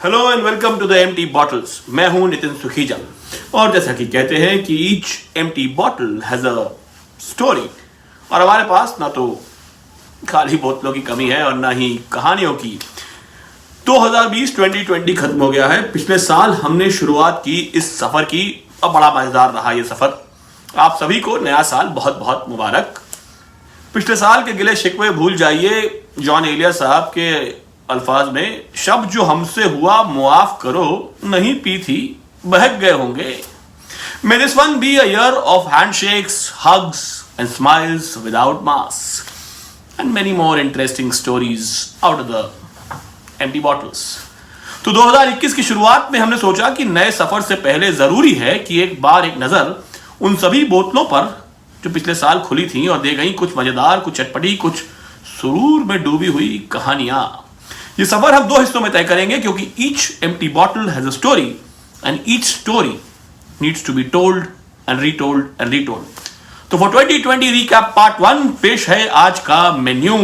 Hello and welcome to the empty bottles. मैं हूं नितिन सुखीजा और जैसा कि कहते हैं कि each empty bottle has a story, और हमारे पास ना तो खाली बोतलों की कमी है और ना ही कहानियों की। 2020 खत्म हो गया है। पिछले साल हमने शुरुआत की इस सफर की और बड़ा मजेदार रहा ये सफर। आप सभी को नया साल बहुत बहुत मुबारक। पिछले साल के गिले शिकवे भूल जाइए। जॉन एलिया साहब के अल्फाज में, शब्द जो हमसे हुआ मुआफ करो, नहीं पी थी बहक गए होंगे। May this one be a year of handshakes, hugs and smiles without masks and many more interesting stories out of the empty bottles. तो 2021 की शुरुआत में हमने सोचा कि नए सफर से पहले जरूरी है कि एक बार एक नजर उन सभी बोतलों पर जो पिछले साल खुली थी और दे गई कुछ मजेदार, कुछ चटपटी, कुछ सुरूर में डूबी हुई कहानियां। ये सफर हम दो हिस्सों में तय करेंगे क्योंकि each empty bottle has a story and each story needs to be told and retold and retold. तो फॉर 2020 रिकैप पार्ट 1 पेश है आज का मेन्यू।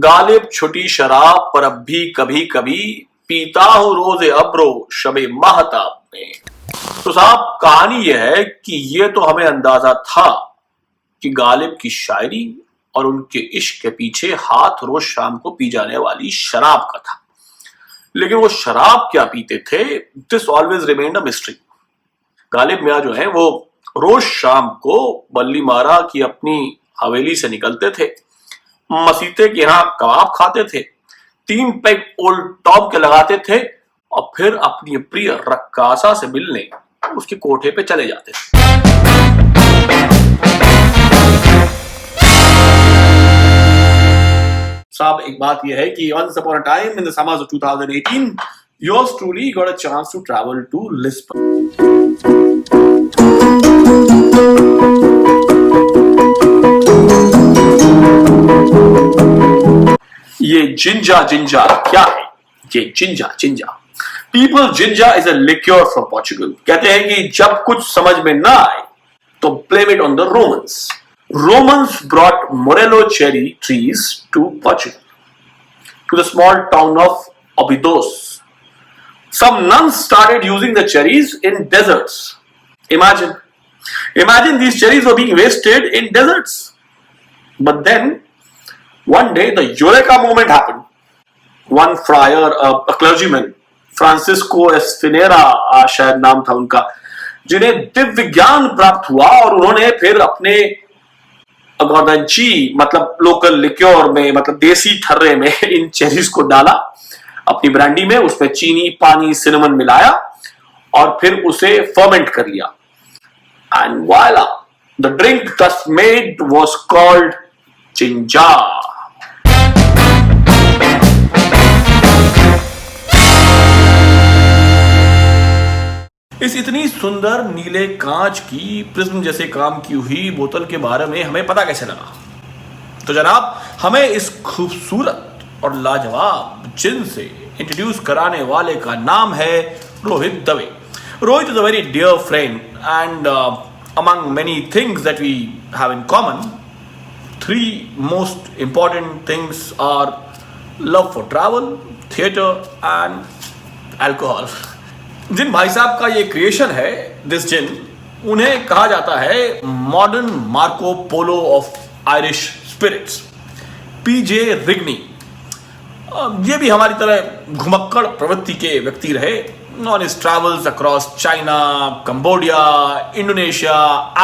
गालिब छुटी शराब पर अब भी कभी कभी पीता हूं रोजे अब्रो शबे महताब में। तो साहब, कहानी यह है कि ये तो हमें अंदाजा था कि गालिब की शायरी और उनके इश्क के पीछे हाथ रोज शाम को पी जाने वाली शराब का था, लेकिन वो शराब क्या पीते थे, this always remained a mystery. Ghalib मियां जो है वो रोज शाम को बल्ली मारा की अपनी हवेली से निकलते थे, मसीते के यहां कबाब खाते थे, 3 पैग ओल्ड टॉप के लगाते थे और फिर अपनी प्रिय रक्कासा से मिलने उसके कोठे पे चले जाते थे। साहब, एक बात यह है कि once upon a time in the summers of 2018 yours truly got a chance to travel to Lisbon. ये जिंजा जिंजा क्या है? ये ginja ginja people ginja is a liqueur from Portugal. कहते हैं कि जब कुछ समझ में ना आए तो blame it on the Romans. Romans brought morello cherry trees to Portugal, to the small town of Obidos. Some nuns started using the cherries in deserts. Imagine these cherries were being wasted in deserts. But then one day the Eureka moment happened. One friar, a clergyman, Francisco Espinheira शायद नाम था उनका, जिन्हें दिव्य ज्ञान प्राप्त हुआ और उन्होंने फिर अपने अगोदंची मतलब लोकल लिक्योर में, मतलब देसी ठर्रे में इन चेरीज को डाला, अपनी ब्रांडी में उसमें चीनी, पानी, सिनेमन मिलाया और फिर उसे फर्मेंट कर लिया। एंड वाला the drink thus made was called Jinja. इस इतनी सुंदर नीले कांच की प्रिज्म जैसे काम की हुई बोतल के बारे में हमें पता कैसे लगा? तो जनाब, हमें इस खूबसूरत और लाजवाब जिन से इंट्रोड्यूस कराने वाले का नाम है Rohit Dave. Rohit is a very dear friend and among many things that we have in common, 3 most important things are love for travel, theatre and alcohol. जिन भाई साहब का ये क्रिएशन है, दिस जिन, उन्हें कहा जाता है modern Marco Polo of Irish spirits, PJ Rigney. ये भी हमारी तरह घुमक्कड़ प्रवृत्ति के व्यक्ति रहे। On his travels across China, Cambodia, Indonesia,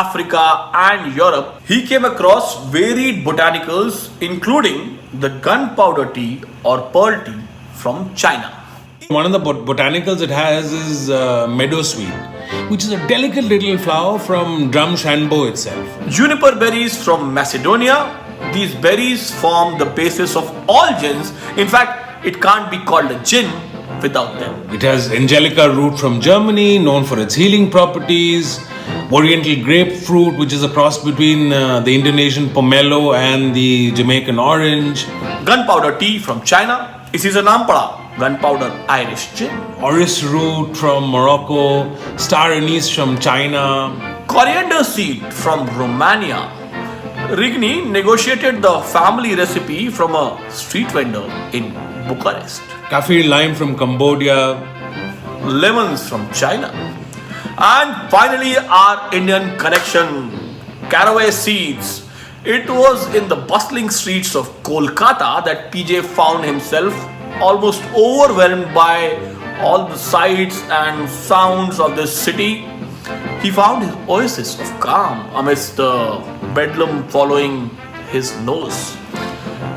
Africa and Europe, he came across varied botanicals including the gunpowder tea और pearl tea from China. One of the botanicals it has is meadowsweet, which is a delicate little flower from Drumshanbo itself. Juniper berries from Macedonia. These berries form the basis of all gins. In fact, it can't be called a gin without them. It has Angelica root from Germany, known for its healing properties. Oriental grapefruit, which is a cross between the Indonesian pomelo and the Jamaican orange. Gunpowder tea from China. इसी से नाम पड़ा gunpowder Irish gin, Orris root from Morocco, star anise from China. coriander seed from Romania. Rigny negotiated the family recipe from a street vendor in Bucharest. Kaffir lime from Cambodia. Lemons from China. And finally, our Indian connection, caraway seeds. It was in the bustling streets of Kolkata that PJ found himself almost overwhelmed by all the sights and sounds of this city. He found his oasis of calm amidst the bedlam following his nose.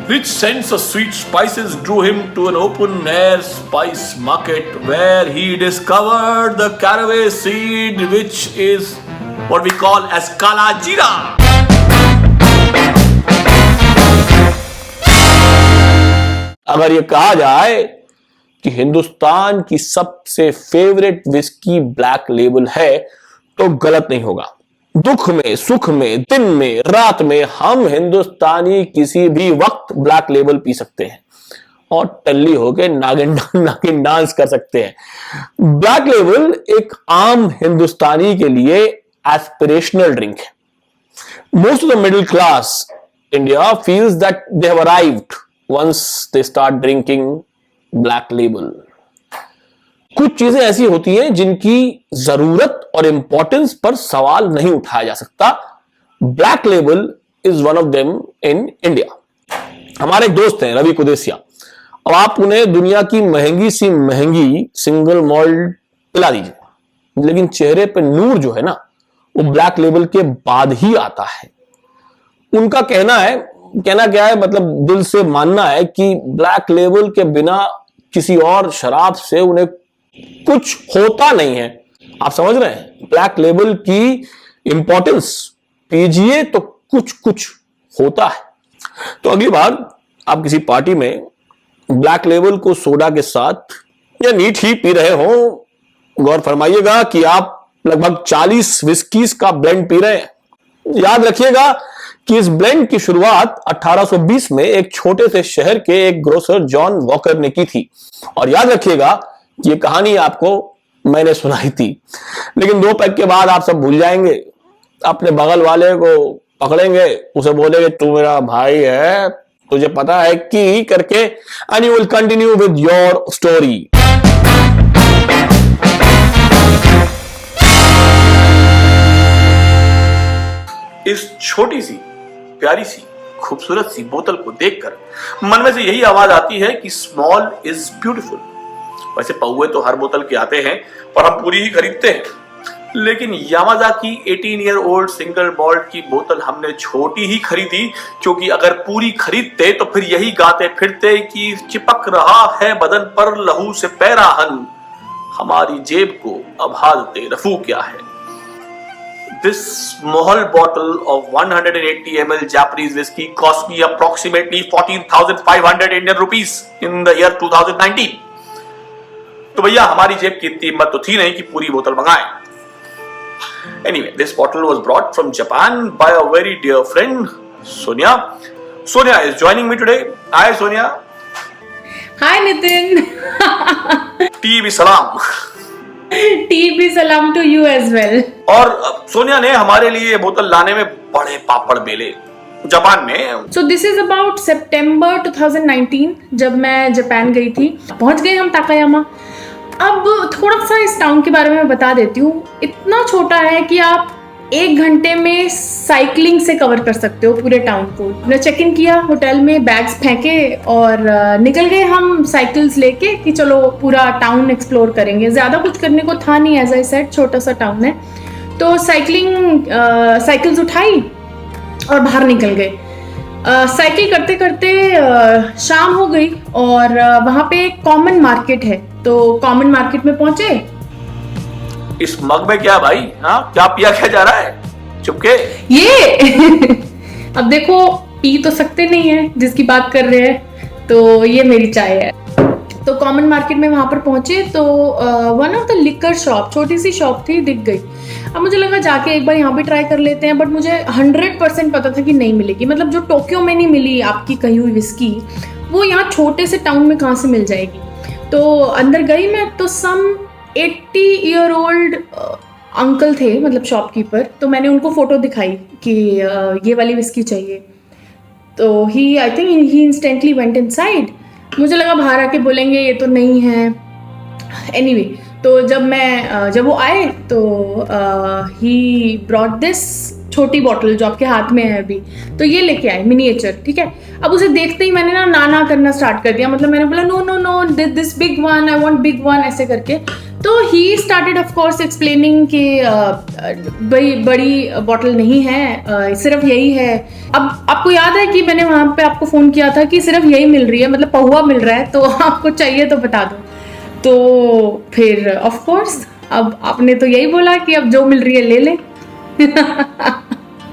Rich scents of sweet spices drew him to an open-air spice market where he discovered the caraway seed, which is what we call as Kala Jeera. अगर ये कहा जाए कि हिंदुस्तान की सबसे favourite whisky black label है तो गलत नहीं होगा। दुख में, सुख में, दिन में, रात में हम हिंदुस्तानी किसी भी वक्त ब्लैक लेबल पी सकते हैं और टल्ली होके नागिन डांस कर सकते हैं। ब्लैक लेबल एक आम हिंदुस्तानी के लिए एस्पिरेशनल ड्रिंक है। Most of the middle Claas India feels that they have arrived once they start drinking black label. कुछ चीजें ऐसी होती हैं जिनकी जरूरत और इंपॉर्टेंस पर सवाल नहीं उठाया जा सकता। Black label is one of them in India. हमारे एक दोस्त हैं रवि कुदेसिया। अब आप उन्हें दुनिया की महंगी सी महंगी सिंगल मॉल्ट पिला दीजिए, लेकिन चेहरे पे नूर जो है ना, वो ब्लैक लेबल के बाद ही आता है। उनका कहना क्या है, मतलब दिल से मानना है कि ब्लैक लेबल के बिना किसी और शराब से उन्हें कुछ होता नहीं है। आप समझ रहे हैं ब्लैक लेबल की इंपॉर्टेंस? पीजिए तो कुछ कुछ होता है। तो अगली बार आप किसी पार्टी में ब्लैक लेबल को सोडा के साथ या नीट ही पी रहे हो, गौर फरमाइएगा कि आप लगभग 40 विस्कीज का ब्लेंड पी रहे हैं। याद रखिएगा कि इस ब्लेंड की शुरुआत 1820 में एक छोटे से शहर के एक ग्रोसर जॉन वॉकर ने की थी। और याद रखिएगा कि ये कहानी आपको मैंने सुनाई थी, लेकिन 2 पैक के बाद आप सब भूल जाएंगे। अपने बगल वाले को पकड़ेंगे, उसे बोलेंगे तू मेरा भाई है, तुझे पता है कि करके, and you will continue with your story. इस छोटी सी प्यारी सी खूबसूरत सी बोतल को देखकर मन में से यही आवाज आती है कि स्मॉल इज ब्यूटीफुल। वैसे पौवे तो हर बोतल के आते हैं और हम पूरी ही खरीदते हैं, लेकिन यामाज़ाकी 18 ईयर ओल्ड सिंगल मॉल्ट की बोतल हमने छोटी ही खरीदी, क्योंकि अगर पूरी खरीदते तो फिर यही गाते फिरते कि चिपक रहा है बदन पर लहू से पैराहन, हमारी जेब को अब हालते रफू क्या है। This small bottle of 180 ml Japanese whiskey cost me approximately 14,500 Indian rupees in the year 2019. तो भैया हमारी जेब की इतनी हिम्मत तो थी नहीं कि पूरी बोतल मंगाएं। Anyway, this bottle was brought from Japan by a very dear friend, Sonia. Sonia is joining me today. Hi, Sonia. Hi, Nitin. TB सलाम। TB salam to you as well. और सोनिया ने हमारे लिए ये बोतल लाने में बड़े पापड़ बेले जापान में। So this is about September 2019 जब मैं जापान गई थी। पहुंच गए हम ताकायामा। अब थोड़ा सा इस टाउन के बारे में बता देती हूँ। इतना छोटा है कि आप 1 घंटे में साइकिलिंग से कवर कर सकते हो पूरे टाउन को। हमने चेक इन किया होटल में, बैग्स फेंके और निकल गए हम साइकिल्स लेके कि चलो पूरा टाउन एक्सप्लोर करेंगे। ज़्यादा कुछ करने को था नहीं, एज आई सेड छोटा सा टाउन है। तो साइकिल्स उठाई और बाहर निकल गए। साइकिल करते करते शाम हो गई और वहाँ पे एक कॉमन मार्केट है, तो कॉमन मार्केट में पहुंचे। इस मग में क्या भाई? हाँ, क्या पिया क्या जा रहा है चुपके? ये अब देखो, पी तो सकते नहीं है जिसकी बात कर रहे हैं, तो ये मेरी चाय है। तो कॉमन मार्केट में वहां पर पहुंचे तो one of the liquor shop, छोटी सी शॉप थी, दिख गई। अब मुझे लगा जाके एक बार यहाँ पे ट्राई कर लेते हैं, बट मुझे 100% पता था कि नहीं मिलेगी। मतलब जो टोक्यो में नहीं मिली आपकी कही हुई विस्की, वो यहाँ छोटे से टाउन में कहाँ से मिल जाएगी। तो अंदर गई मैं, तो सम 80-year-old अंकल थे, मतलब शॉपकीपर। तो मैंने उनको फ़ोटो दिखाई कि ये वाली विस्की चाहिए। तो I think he instantly went inside. मुझे लगा बाहर आके बोलेंगे ये तो नहीं है। एनीवे, तो जब वो आए तो ही ब्रॉट दिस छोटी बॉटल जो आपके हाथ में है अभी, तो ये लेके आए मिनिएचर, ठीक है। अब उसे देखते ही मैंने ना करना स्टार्ट कर दिया, मतलब मैंने बोला no this big one, I want big one, ऐसे करके। तो he started of course explaining कि बड़ी बॉटल नहीं है, सिर्फ यही है। अब आपको याद है कि मैंने वहाँ पे आपको फ़ोन किया था कि सिर्फ यही मिल रही है, मतलब पहुआ मिल रहा है, तो आपको चाहिए तो बता दो। तो फिर ऑफ कोर्स अब आपने तो यही बोला कि अब जो मिल रही है ले ले।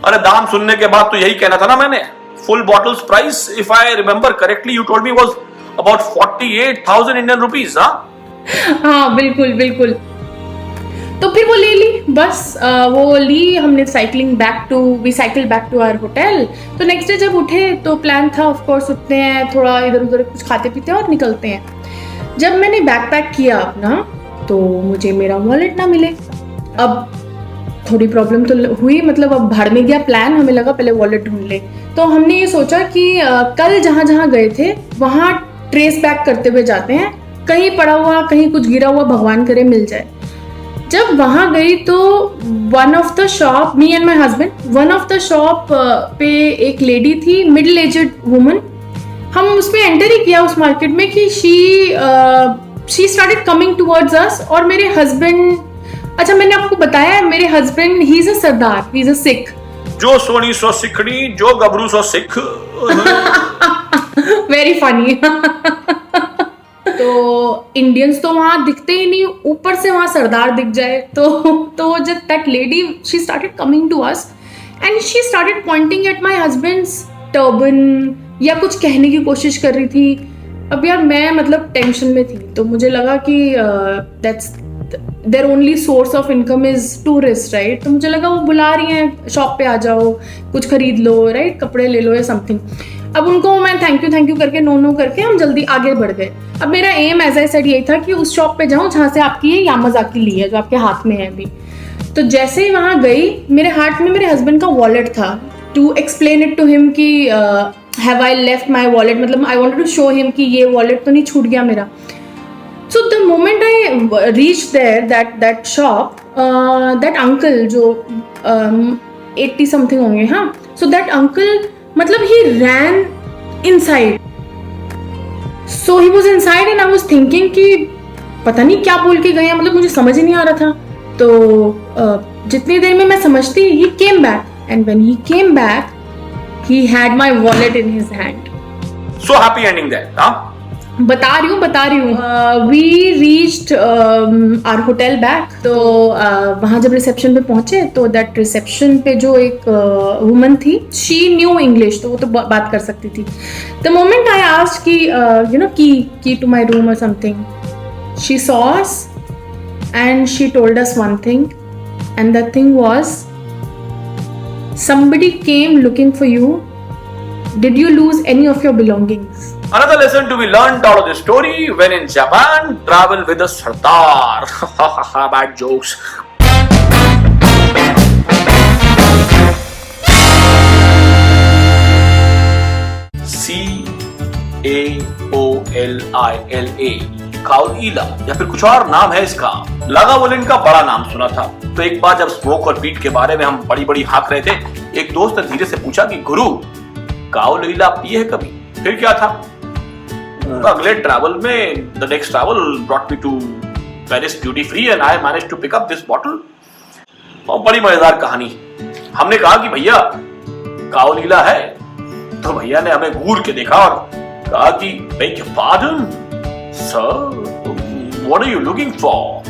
अरे दाम सुनने के बाद तो यही कहना था ना मैंने। Full bottles price, if I remember correctly, you told me was about 48,000 Indian rupees. हाँ बिल्कुल। तो फिर वो ले ली, बस वो ली हमने। We cycle back to our hotel. तो नेक्स्ट डे जब उठे तो प्लान था ऑफ कोर्स उठते हैं, थोड़ा इधर उधर कुछ खाते पीते और निकलते हैं। जब मैंने बैकपैक किया अपना, तो मुझे मेरा वॉलेट ना मिले। अब थोड़ी प्रॉब्लम तो हुई, मतलब अब भाड़ में गया प्लान। हमें लगा पहले वॉलेट ढूंढ ले। तो हमने ये सोचा कि कल जहाँ गए थे वहाँ ट्रेस बैक करते हुए जाते हैं, कहीं पड़ा हुआ, कहीं कुछ गिरा हुआ, भगवान करे मिल जाए। जब वहाँ गई तो one of the shop, me and my husband, one of the shop पे एक लेडी थी, मिडिल एजेड वुमन। हम उसमें एंटर ही किया उस मार्केट में कि she started coming towards us. और मेरे हस्बैंड, अच्छा मैंने आपको बताया मेरे husband he is a sardar, he is a Sikh. जो सोनी सो सिखनी, जो गबरू सो सिख। Very funny. तो इंडियंस तो वहां दिखते ही नहीं, ऊपर से वहां सरदार दिख जाए। तो जब that lady she started coming to us and she started pointing at my husband's turban, या कुछ कहने की कोशिश कर रही थी। अब यार मैं मतलब टेंशन में थी, तो मुझे लगा कि that's their only source of income is tourist, right. तो मुझे लगा वो बुला रही हैं शॉप पे आ जाओ, कुछ खरीद लो, राइट, कपड़े ले लो या समथिंग। अब उनको मैं थैंक यू करके नो करके हम जल्दी आगे बढ़ गए। अब मेरा एम एज आई सेड यही था कि उस शॉप पे जाऊं जहाँ से आपकी ये यामाज़ाकी ली है, जो आपके हाथ में है अभी। तो जैसे ही वहाँ गई, मेरे हाथ में मेरे हस्बैंड का वॉलेट था। To explain it to him कि have I left my wallet, मतलब I wanted to show him कि ये वॉलेट तो नहीं छूट गया मेरा। So the moment I reached there, that shop, that uncle जो 80 something होंगे, हाँ, so that uncle मतलब he ran inside. So he was inside and I was thinking कि पता नहीं क्या बोल के गए हैं, मतलब मुझे समझ ही नहीं आ रहा था। तो जितनी देर में मैं समझती, he came back and when he came back, he had my wallet in his hand. So happy ending there, huh? बता रही हूँ। We reached our hotel back. तो वहाँ जब रिसेप्शन पे पहुंचे तो दैट रिसेप्शन पे जो एक वुमन थी, शी न्यू इंग्लिश, तो वो तो बात कर सकती थी। द मोमेंट आई आस्क्ड कि यू नो की टू माई रूम और something, she saw us and she told us one thing, and that thing was somebody came looking for you. Did you lose any of your belongings? Another lesson to be learned out of this story: when in Japan, travel with a Sardar. Bad jokes. CAOLILA, काउलीला, या फिर कुछ और नाम है इसका। लागावुलिन का बड़ा नाम सुना था। तो एक बार जब स्मोक और बीट के बारे में हम बड़ी बड़ी हाँक रहे थे, एक दोस्त ने धीरे से पूछा कि गुरु, काउलीला पिए है कभी? फिर क्या था, अगले ट्रैवल में the next travel brought me to Paris duty free and I managed to pick up this bottle. और बड़ी मजेदार कहानी। हमने कहा कि भैया काउलीला है, तो भैया ने हमें घूर के देखा और कहा कि beg your pardon sir, what are you looking for?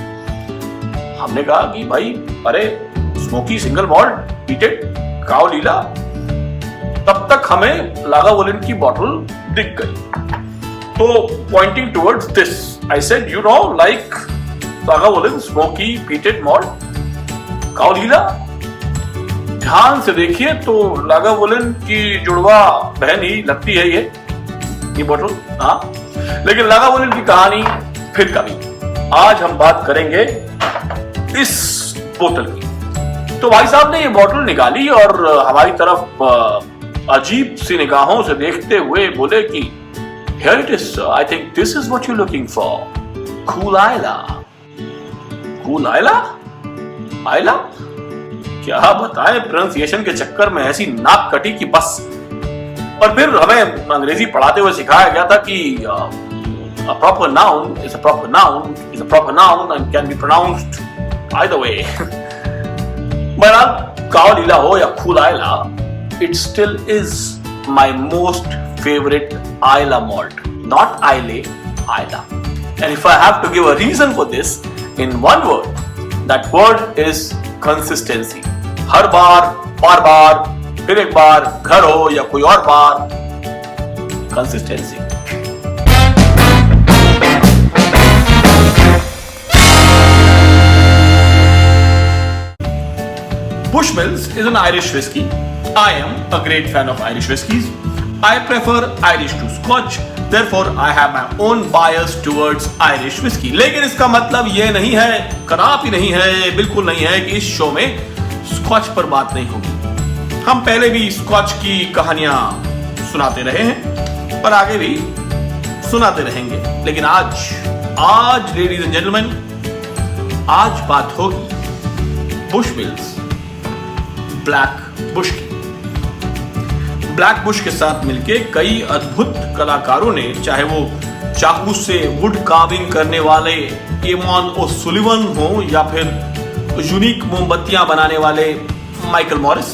हमने कहा कि भाई अरे smoky single malt peated Caol Ila. तब तक हमें लागावुलिन की बोतल दिख गई। तो pointing towards this I said, you know, like Lagavulin smoky peated malt Caol Ila. ध्यान से देखिए तो लागावुलिन की जुड़वा बहन ही लगती है ये बोतल, हाँ। लेकिन लागावुलिन की कहानी फिर कभी। आज हम बात करेंगे इस बोतल की। तो भाई साहब ने ये बोतल निकाली और हमारी तरफ अजीब सी निगाहों से देखते हुए बोले कि here it is sir, I think this is what you're looking for, Kool Ayla। Kool Ayla? आयला? क्या बताएं, प्रोनाउंसिएशन के चक्कर में ऐसी नाक कटी कि बस। और फिर हमें अंग्रेजी पढ़ाते हुए सिखाया गया था कि a proper noun is a proper noun is a proper noun and can be pronounced either way। बहरहाल काव लीला हो या खूल आयला, it still is my most favorite Ayla malt, not Aile, Ayla। And if I have to give a reason for this in one word, that word is consistency। हर बार फिर एक बार, घर हो या कोई और बार, consistency. Bushmills is an Irish whiskey। I am a great fan of Irish whiskies। I prefer Irish to Scotch, therefore I have my own bias towards Irish whiskey। लेकिन इसका मतलब ये नहीं है, कदापि नहीं है, बिल्कुल नहीं है कि इस शो में स्कॉच पर बात नहीं होगी। हम पहले भी स्कॉच की कहानियां सुनाते रहे हैं और आगे भी सुनाते रहेंगे। लेकिन आज लेडीज एंड जेंटलमैन, आज बात होगी बुशमिल्स ब्लैक बुश की। ब्लैक बुश के साथ मिलके कई अद्भुत कलाकारों ने, चाहे वो चाकू से वुड कार्विंग करने वाले एमॉन ओसुलिवन हो या फिर यूनिक मोमबत्तियां बनाने वाले माइकल मॉरिस,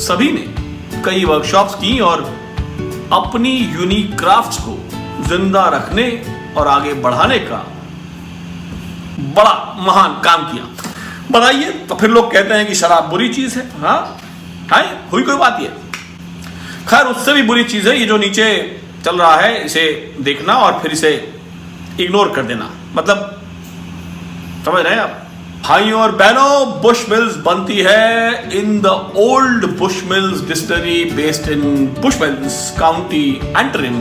सभी ने कई वर्कशॉप्स की और अपनी यूनिक क्राफ्ट्स को जिंदा रखने और आगे बढ़ाने का बड़ा महान काम किया। बताइए, तो फिर लोग कहते हैं कि शराब बुरी चीज है। हाँ, हुई कोई बात ये। खैर, उससे भी बुरी चीज है ये जो नीचे चल रहा है, इसे देखना और फिर इसे इग्नोर कर देना। मतलब समझ रहे हैं आप भाइयों और बहनों, बुशमिल्स बनती है in the Old Bushmills distillery based in Bushmills county Antrim,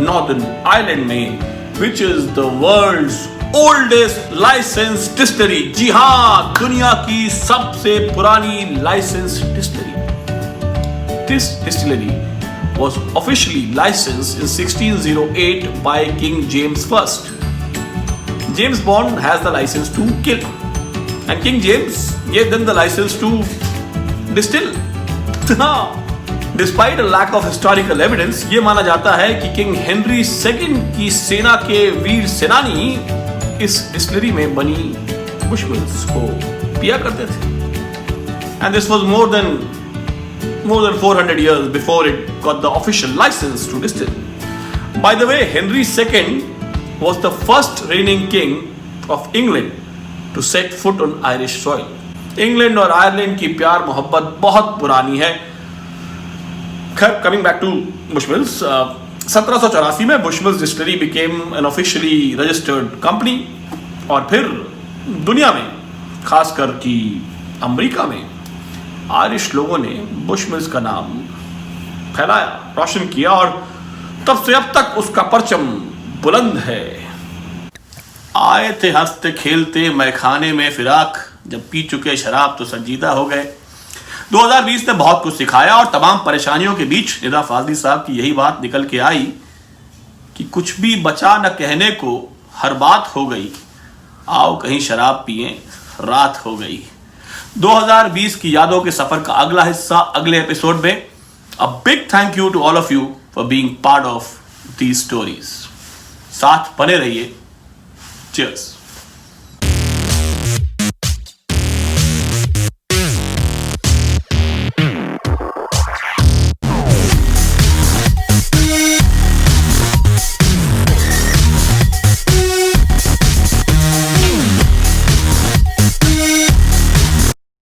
Northern Ireland में, which is the world's oldest license distillery. जी हां, दुनिया की सबसे पुरानी license distillery. This distillery was officially licensed in 1608 by King James I। James Bond has the license to kill, and King James gave them the license to distill। Despite a lack of historical evidence, ये माना जाता है कि king Henry II की सेना के वीर सेनानी इस डिस्टिलरी में बनी बुशमिल्स को पिया करते थे। And this was more than 400 years before it got the official license to distill। By the way, Henry II was the first reigning king of England to set foot on Irish soil। England और Ireland की प्यार मोहब्बत बहुत पुरानी है। खैर, coming back to Bushmills, 1784 में Bushmills distillery became an officially registered company और फिर दुनिया में, खासकर कि अमेरिका में, आयरिश लोगों ने बुशमिल्स का नाम फैलाया, रोशन किया और तब से अब तक उसका परचम बुलंद है। आए थे हंसते खेलते मैखाने में फिराक, जब पी चुके शराब तो संजीदा हो गए। 2020 ने बहुत कुछ सिखाया और तमाम परेशानियों के बीच निदा फाजली साहब की यही बात निकल के आई कि कुछ भी बचा न कहने को, हर बात हो गई, आओ कहीं शराब पिए, रात हो गई। 2020 की यादों के सफर का अगला हिस्सा अगले एपिसोड में। A big thank you to all of you for being part of these stories. साथ बने रहिए। चीयर्स।